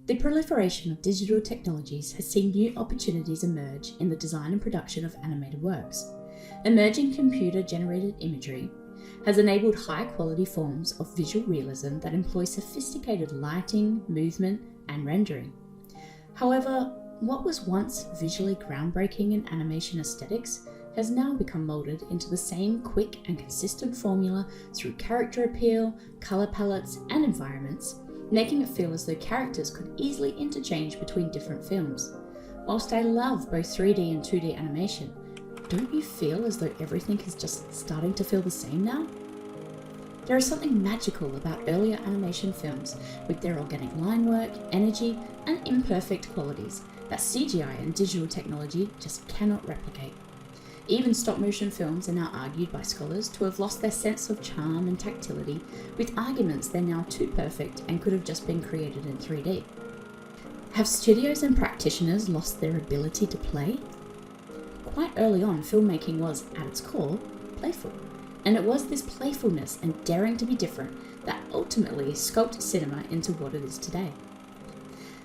The proliferation of digital technologies has seen new opportunities emerge in the design and production of animated works. Emerging computer-generated imagery has enabled high-quality forms of visual realism that employ sophisticated lighting, movement, and rendering. However, what was once visually groundbreaking in animation aesthetics has now become molded into the same quick and consistent formula through character appeal, color palettes, and environments, making it feel as though characters could easily interchange between different films. Whilst I love both 3D and 2D animation, don't you feel as though everything is just starting to feel the same now? There is something magical about earlier animation films with their organic line work, energy, and imperfect qualities that CGI and digital technology just cannot replicate. Even stop-motion films are now argued by scholars to have lost their sense of charm and tactility, with arguments they're now too perfect and could have just been created in 3D. Have studios and practitioners lost their ability to play? Quite early on, filmmaking was, at its core, playful. And it was this playfulness and daring to be different that ultimately sculpted cinema into what it is today.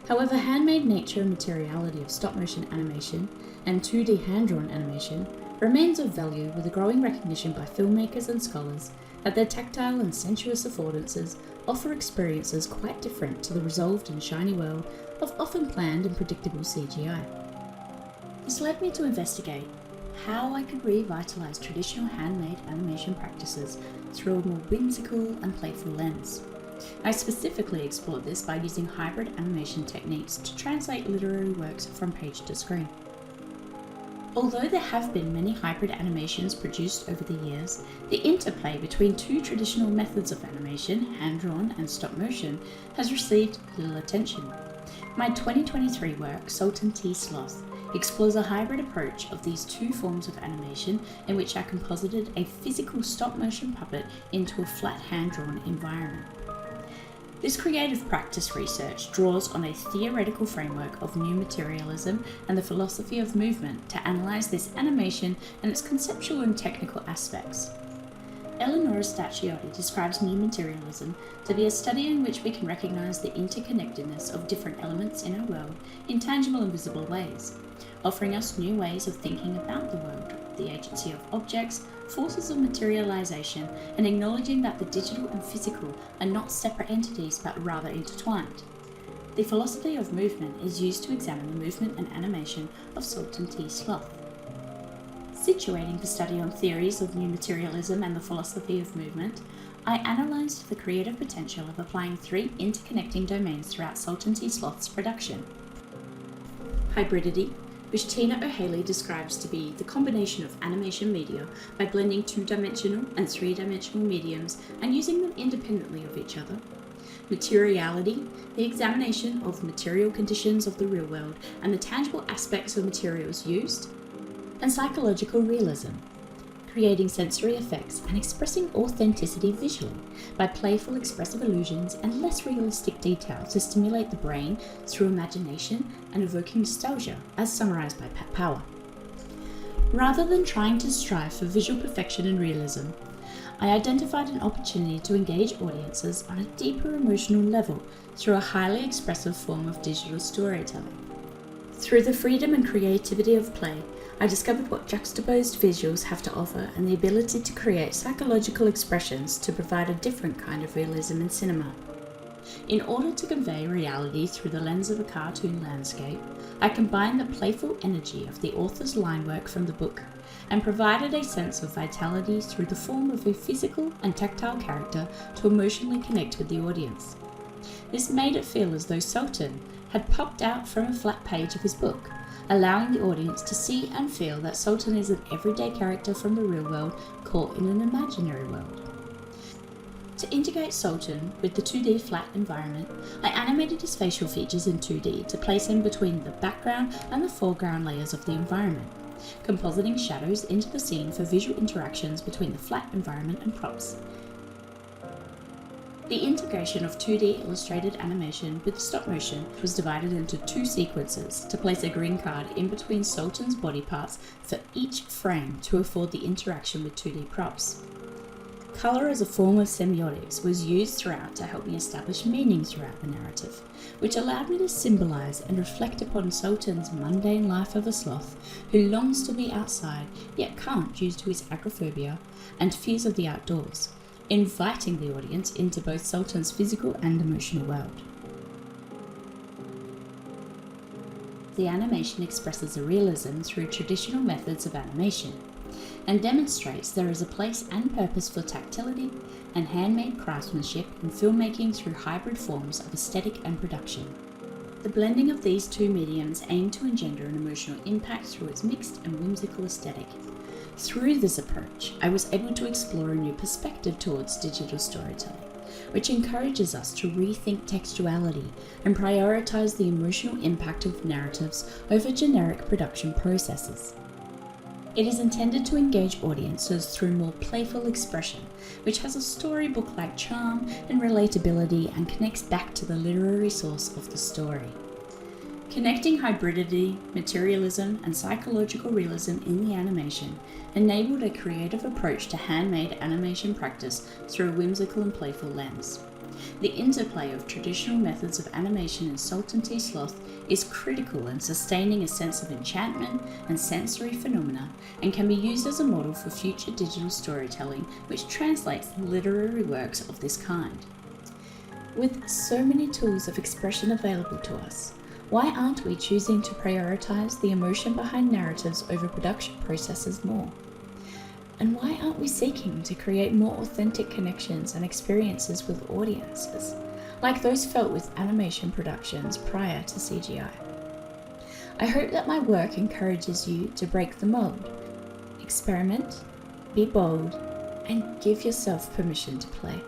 However, handmade nature and materiality of stop-motion animation and 2D hand-drawn animation remains of value, with a growing recognition by filmmakers and scholars that their tactile and sensuous affordances offer experiences quite different to the resolved and shiny world of often planned and predictable CGI. This led me to investigate how I could revitalize traditional handmade animation practices through a more whimsical and playful lens. I specifically explored this by using hybrid animation techniques to translate literary works from page to screen. Although there have been many hybrid animations produced over the years, the interplay between two traditional methods of animation, hand-drawn and stop-motion, has received little attention. My 2023 work, Sultan T, Sloth, explores a hybrid approach of these two forms of animation in which I composited a physical stop-motion puppet into a flat hand-drawn environment. This creative practice research draws on a theoretical framework of new materialism and the philosophy of movement to analyze this animation and its conceptual and technical aspects. Eleonora Stacchiotti describes new materialism to be a study in which we can recognize the interconnectedness of different elements in our world in tangible and visible ways, offering us new ways of thinking about the world, the agency of objects, forces of materialization, and acknowledging that the digital and physical are not separate entities but rather intertwined. The philosophy of movement is used to examine the movement and animation of Sultan T, Sloth. Situating the study on theories of new materialism and the philosophy of movement, I analysed the creative potential of applying three interconnecting domains throughout Sultan T, Sloth's production. Hybridity, which Tina O'Haley describes to be the combination of animation media by blending two-dimensional and three-dimensional mediums and using them independently of each other. Materiality, the examination of material conditions of the real world and the tangible aspects of materials used. And psychological realism, creating sensory effects and expressing authenticity visually by playful expressive illusions and less realistic detail to stimulate the brain through imagination and evoking nostalgia, as summarized by Pat Power. Rather than trying to strive for visual perfection and realism, I identified an opportunity to engage audiences on a deeper emotional level through a highly expressive form of digital storytelling. Through the freedom and creativity of play, I discovered what juxtaposed visuals have to offer and the ability to create psychological expressions to provide a different kind of realism in cinema. In order to convey reality through the lens of a cartoon landscape, I combined the playful energy of the author's line work from the book and provided a sense of vitality through the form of a physical and tactile character to emotionally connect with the audience. This made it feel as though Sultan had popped out from a flat page of his book, allowing the audience to see and feel that Sultan is an everyday character from the real world caught in an imaginary world. To integrate Sultan with the 2D flat environment, I animated his facial features in 2D to place him between the background and the foreground layers of the environment, compositing shadows into the scene for visual interactions between the flat environment and props. The integration of 2D illustrated animation with stop motion was divided into two sequences to place a green card in between Sultan's body parts for each frame to afford the interaction with 2D props. colour as a form of semiotics was used throughout to help me establish meaning throughout the narrative, which allowed me to symbolise and reflect upon Sultan's mundane life of a sloth who longs to be outside yet can't due to his agoraphobia and fears of the outdoors, inviting the audience into both Sultan's physical and emotional world. The animation expresses a realism through traditional methods of animation, and demonstrates there is a place and purpose for tactility and handmade craftsmanship in filmmaking through hybrid forms of aesthetic and production. The blending of these two mediums aimed to engender an emotional impact through its mixed and whimsical aesthetic. Through this approach, I was able to explore a new perspective towards digital storytelling, which encourages us to rethink textuality and prioritize the emotional impact of narratives over generic production processes. It is intended to engage audiences through more playful expression, which has a storybook-like charm and relatability and connects back to the literary source of the story. Connecting hybridity, materialism, and psychological realism in the animation enabled a creative approach to handmade animation practice through a whimsical and playful lens. The interplay of traditional methods of animation in Sultan T Sloth is critical in sustaining a sense of enchantment and sensory phenomena, and can be used as a model for future digital storytelling which translates literary works of this kind. With so many tools of expression available to us, why aren't we choosing to prioritize the emotion behind narratives over production processes more? And why aren't we seeking to create more authentic connections and experiences with audiences, like those felt with animation productions prior to CGI? I hope that my work encourages you to break the mold, experiment, be bold, and give yourself permission to play.